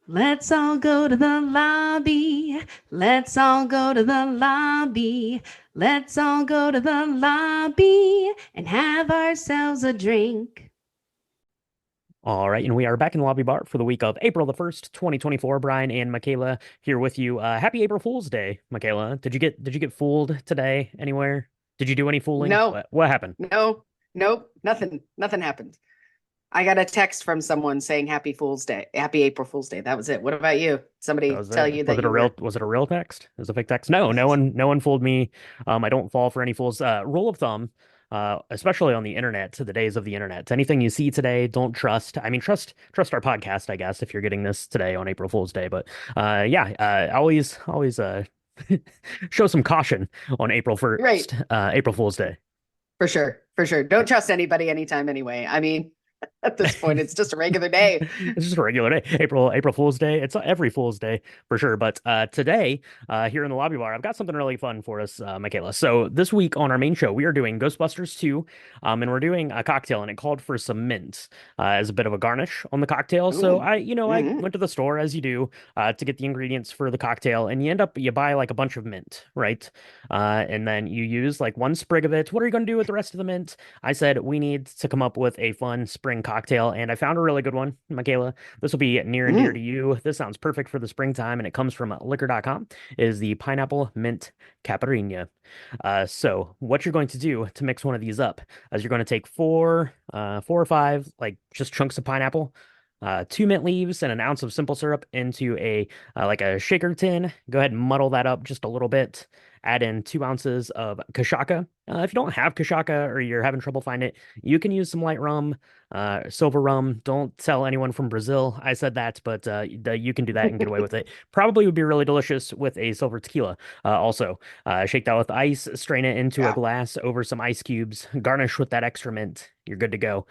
Let's all go to the lobby. Let's all go to the lobby. Let's all go to the lobby and have ourselves a drink. All right, and we are back in the lobby bar for the week of April the 1st, 2024. Brian and Michaela here with you. Happy April Fool's Day, Michaela. Did you get fooled today anywhere? Did you do any fooling? No, What happened? no, nope, nothing happened. I got a text from someone saying Happy Fool's Day, Happy April Fool's Day. That was it. What about you? That Somebody was tell it. you Was that it a you real were. was it a real text? Is it a fake text? No, no one fooled me. I don't fall for any fools. Rule of thumb, especially on the internet, to the days of the internet. Anything you see today, don't trust. I mean, trust our podcast, I guess, if you're getting this today on April Fool's Day. But yeah, always show some caution on April Right, 1st, April Fool's Day. for sure, for sure. Don't trust anybody anytime anyway. I mean, at this point, it's just a regular day. It's just a regular day. April Fool's Day. It's every Fool's Day for sure. But today, here in the lobby bar, I've got something really fun for us, Michaela. So this week on our main show, we are doing Ghostbusters 2, and we're doing a cocktail, and it called for some mint as a bit of a garnish on the cocktail. So Ooh, I mm-hmm. went to the store as you do to get the ingredients for the cocktail, and you buy like a bunch of mint, right? And then you use like one sprig of it. What are you going to do with the rest of the mint? I said we need to come up with a fun spring cocktail, and I found a really good one, Michaela. This will be near and dear to Mm. you. This sounds perfect for the springtime, and it comes from liquor.com. It is the pineapple mint Caipirinha. So what you're going to do to mix one of these up is you're going to take four or five like just chunks of pineapple, two mint leaves, and an ounce of simple syrup into a like a shaker tin. Go ahead and muddle that up just a little bit. Add in 2 ounces of kashaka. If you don't have kashaka or you're having trouble finding it, you can use some light rum, silver rum. Don't tell anyone from Brazil I said that, but you can do that and get away with it. Probably would be really delicious with a silver tequila. Also, shake that with ice, strain it into a Yeah. glass over some ice cubes, garnish with that extra mint. You're good to go.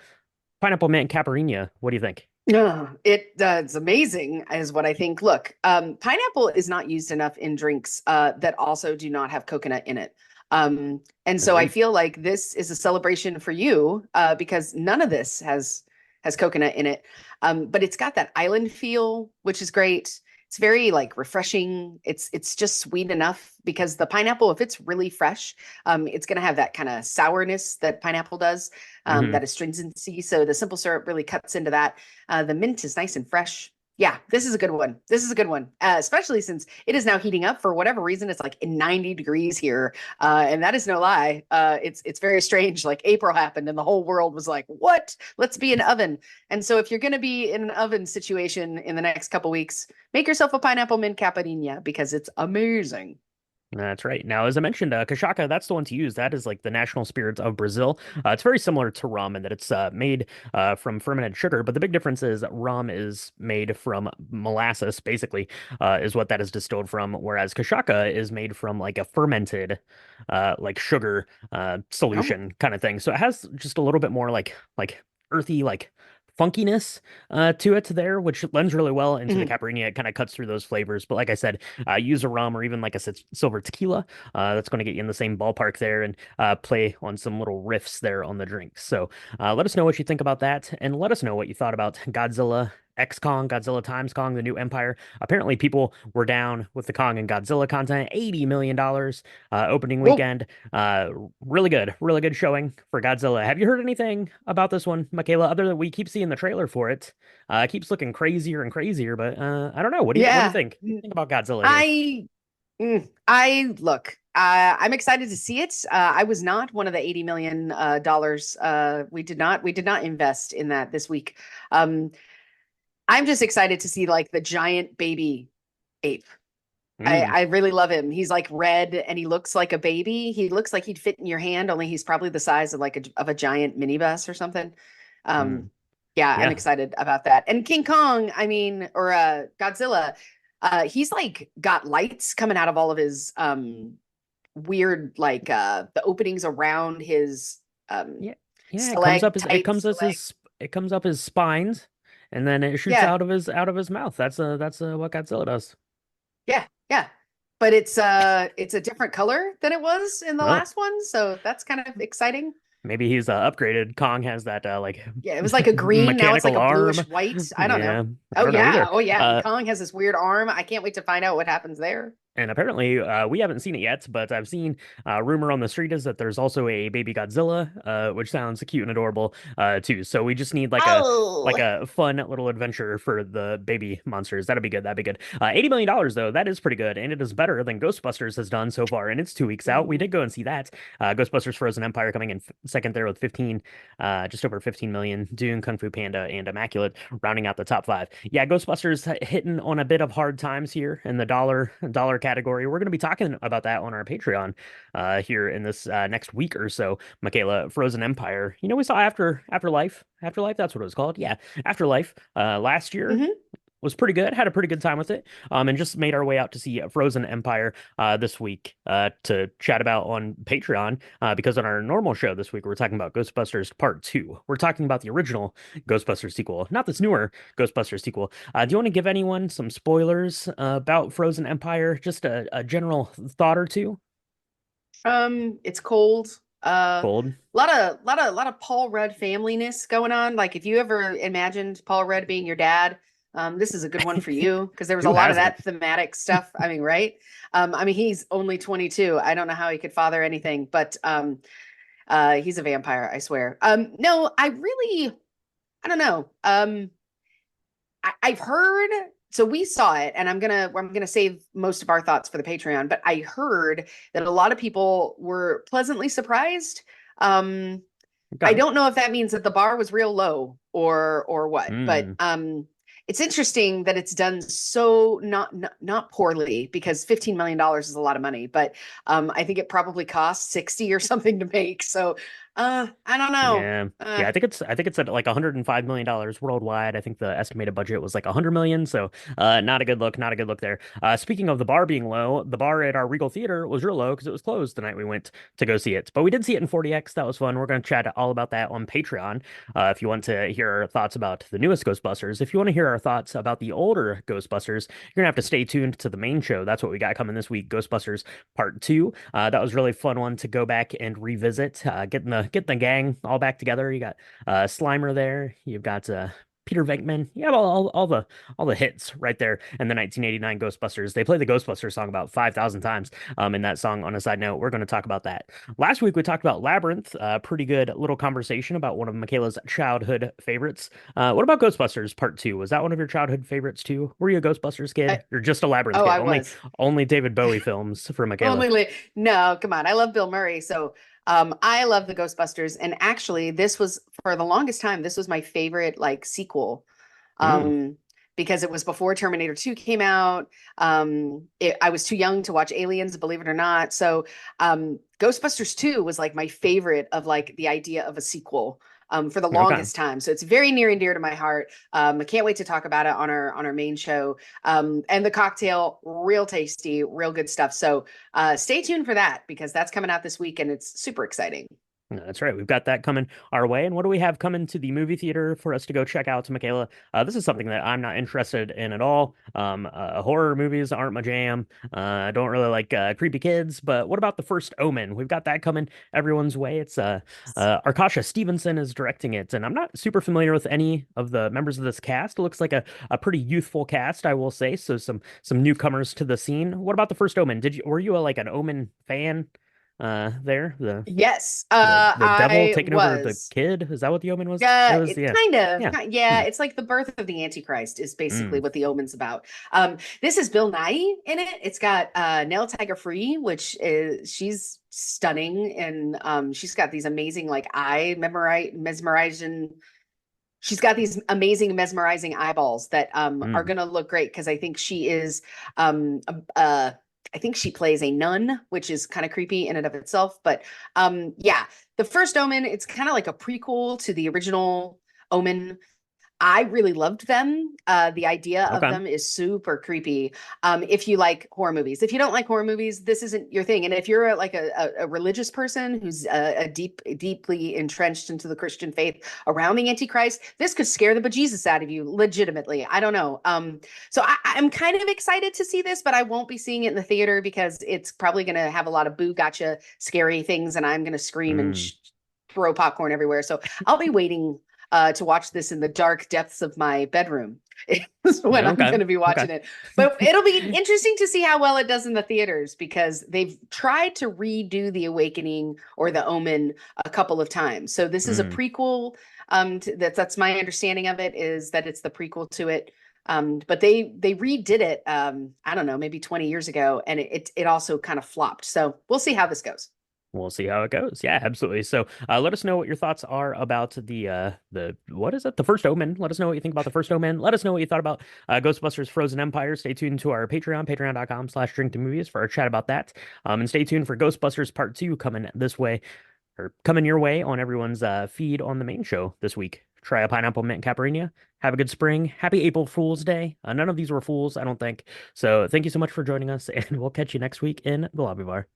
Pineapple mint caipirinha. What do you think? It's amazing, is what I think. Look, pineapple is not used enough in drinks that also do not have coconut in it. And so I Agreed. feel like this is a celebration for you because none of this has coconut in it. But it's got that island feel, which is great. It's very like refreshing. It's just sweet enough because the pineapple, if it's really fresh, it's gonna have that kind of sourness that pineapple does, Hmm. that astringency. So the simple syrup really cuts into that. The mint is nice and fresh. Yeah, this is a good one. This is a good one, especially since it is now heating up for whatever reason. It's like in 90 degrees here, and that is no lie. It's very strange. Like April happened, and the whole world was like, "What? Let's be in an oven." And so, if you're going to be in an oven situation in the next couple weeks, make yourself a pineapple mint caipirinha because it's amazing. That's right. Now, as I mentioned, cachaça, that's the one to use. That is like the national spirit of Brazil. It's very similar to rum in that it's made from fermented sugar, but the big difference is that rum is made from molasses, basically, is what that is distilled from, whereas cachaça is made from like a fermented like sugar Oh, solution kind of thing. So it has just a little bit more like earthy, like funkiness to it there, which lends really well into the mhm. Caipirinha. It kind of cuts through those flavors. But like I said, use a rum or even like I said, silver tequila. That's going to get you in the same ballpark there and play on some little riffs there on the drinks. So let us know what you think about that, and let us know what you thought about Godzilla X Kong, Godzilla times Kong, the new Empire. Apparently, people were down with the Kong and Godzilla content. $80 million opening Oh, weekend. Uh, really good showing for Godzilla. Have you heard anything about this one, Michaela? Other than we keep seeing the trailer for it, it keeps looking crazier and crazier. But I don't know. What do you yeah. think? What do you think about Godzilla here? I I look. I'm excited to see it. I was not one of the $80 million dollars. We did not invest in that this week. Um, I'm just excited to see like the giant baby ape. Mm, I really love him. He's like red and he looks like a baby. He looks like he'd fit in your hand, only he's probably the size of like a giant minibus or something. mm. Um, yeah, I'm Yeah, excited about that. And King Kong, I mean, or Godzilla, he's like got lights coming out of all of his weird like the openings around his yeah, yeah. stalactites, stalag It comes up his spines, and then it shoots yeah, out of his mouth. That's what Godzilla does. yeah, yeah. But it's a different color than it was in the Oh, last one, so that's kind of exciting. Maybe he's upgraded. Kong has that like Yeah, it was like a green, now it's like mechanical a arm. bluish white. I don't know. Yeah, I Oh don't know yeah. either. Oh yeah. And Kong has this weird arm. I can't wait to find out what happens there. And apparently, we haven't seen it yet, but I've seen rumor on the street is that there's also a baby Godzilla, which sounds cute and adorable too. So we just need Oh. like a fun little adventure for the baby monsters. That'd be good. That'd be good. $80 million though, that is pretty good, and it is better than Ghostbusters has done so far. And it's 2 weeks out. We Mhm. did go and see that. Ghostbusters: Frozen Empire coming in second there with 15, just over 15 million. Dune, Kung Fu Panda, and Immaculate rounding out the top five. Yeah, Ghostbusters hitting on a bit of hard times here in the dollar category. We're going to be talking about that on our Patreon here in this next week or so. Michaela, Frozen Empire. You know, we saw Afterlife. Afterlife, that's what it was called. Yeah, Afterlife last year. Mhm. Was pretty good. Had a pretty good time with it. And just made our way out to see Frozen Empire this week to chat about on Patreon. Because on our normal show this week, we're talking about Ghostbusters Part 2. We're talking about the original Ghostbusters sequel, not this newer Ghostbusters sequel. Do you want to give anyone some spoilers about Frozen Empire? Just a general thought or two? It's cold. Cold. Lot of Paul Rudd familyness going on. Like if you ever imagined Paul Rudd being your dad, this is a good one for you because there was a Who lot of hasn't? that thematic stuff. I mean, right? I mean, he's only 22. I don't know how he could father anything, but he's a vampire, I swear. No, I don't know. I've heard, so we saw it, and I'm gonna save most of our thoughts for the Patreon, but I heard that a lot of people were pleasantly surprised. I Okay. don't know if that means that the bar was real low or what, but Mm. it's interesting that it's done so not poorly because $15 million is a lot of money, but I think it probably cost 60 or something to make. So I don't know. Yeah. Yeah, I think it's at like $105 million worldwide. I think the estimated budget was like 100 million. So not a good look, not a good look there. Speaking of the bar being low, the bar at our Regal Theater was real low because it was closed the night we went to go see it. But we did see it in 40X. That was fun. We're going to chat all about that on Patreon. If you want to hear our thoughts about the newest Ghostbusters, if you want to hear our thoughts about the older Ghostbusters, you're gonna have to stay tuned to the main show. That's what we got coming this week, Ghostbusters Part 2. That was a really fun one to go back and revisit, getting the gang all back together. You got Slimer there. You've got Peter Venkman. You have all the hits right there in the 1989 Ghostbusters. They play the Ghostbusters song about 5,000 times in that song. On a side note, we're going to talk about that. Last week we talked about Labyrinth. Pretty good little conversation about one of Michaela's childhood favorites. What about Ghostbusters Part 2? Was that one of your childhood favorites too? Were you a Ghostbusters I, kid or just a Labyrinth oh, kid? I was Only David Bowie films for Michaela. no, come on. I love Bill Murray. So I love the Ghostbusters. And actually, this was for the longest time, this was my favorite like sequel. Mm, Um, because it was before Terminator 2 came out. I was too young to watch Aliens, believe it or not. So Ghostbusters 2 was like my favorite of like the idea of a sequel. For the okay. longest time. So it's very near and dear to my heart. I can't wait to talk about it on our main show. And the cocktail, real tasty, real good stuff. So stay tuned for that because that's coming out this week and it's super exciting. No, that's right. We've got that coming our way. And what do we have coming to the movie theater for us to go check out, Michaela? This is something that I'm not interested in at all. Horror movies aren't my jam. I don't really like creepy kids. But what about The First Omen? We've got that coming everyone's way. It's Arkasha Stevenson is directing it, and I'm not super familiar with any of the members of this cast. It looks like a pretty youthful cast, I will say. So some newcomers to the scene. What about The First Omen? Were you like an Omen fan? There Yes, the devil I taking over the was. kid. Is that what the omen was? It Yeah, was, it yeah. kind of, Yeah. yeah, Hmm. it's like the birth of the Antichrist is basically Mm. what the Omen's about. This is Bill Nye in it. It's got Nell Tiger Free, which is she's stunning, and she's got these amazing like eye mesmerizing. She's got these amazing mesmerizing eyeballs that are Mm. gonna look great because I think she is um uh I think she plays a nun, which is kind of creepy in and of itself. But yeah, the first Omen, it's kind of like a prequel to the original Omen. I really loved them. The idea of Okay. them is super creepy. If you like horror movies, if you don't like horror movies, this isn't your thing. And if you're like a religious person who's deeply entrenched into the Christian faith around the Antichrist, this could scare the bejesus out of you. Legitimately, I don't know. So I'm kind of excited to see this, but I won't be seeing it in the theater because it's probably going to have a lot of boo gotcha scary things, and I'm going to scream and Mm. throw popcorn everywhere. So I'll be waiting to watch this in the dark depths of my bedroom is when I'm Okay. going to be watching Okay. it. But it'll be interesting to see how well it does in the theaters because they've tried to redo The Awakening or The Omen a couple of times. So this is a Mm. prequel. That's my understanding of it, is that it's the prequel to it. But they redid it. I don't know, maybe 20 years ago, and it also kind of flopped. So we'll see how this goes. We'll see how it goes. Yeah, absolutely. So let us know what your thoughts are about the what is it? The First Omen. Let us know what you think about the First Omen. Let us know what you thought about Ghostbusters Frozen Empire. Stay tuned to our Patreon, patreon.com/drinkthemovies for our chat about that. And stay tuned for Ghostbusters Part 2 coming this way, or coming your way on everyone's feed on the main show this week. Try a pineapple mint caipirinha. Have a good spring. Happy April Fool's Day. None of these were fools, I don't think. So thank you so much for joining us, and we'll catch you next week in the lobby bar.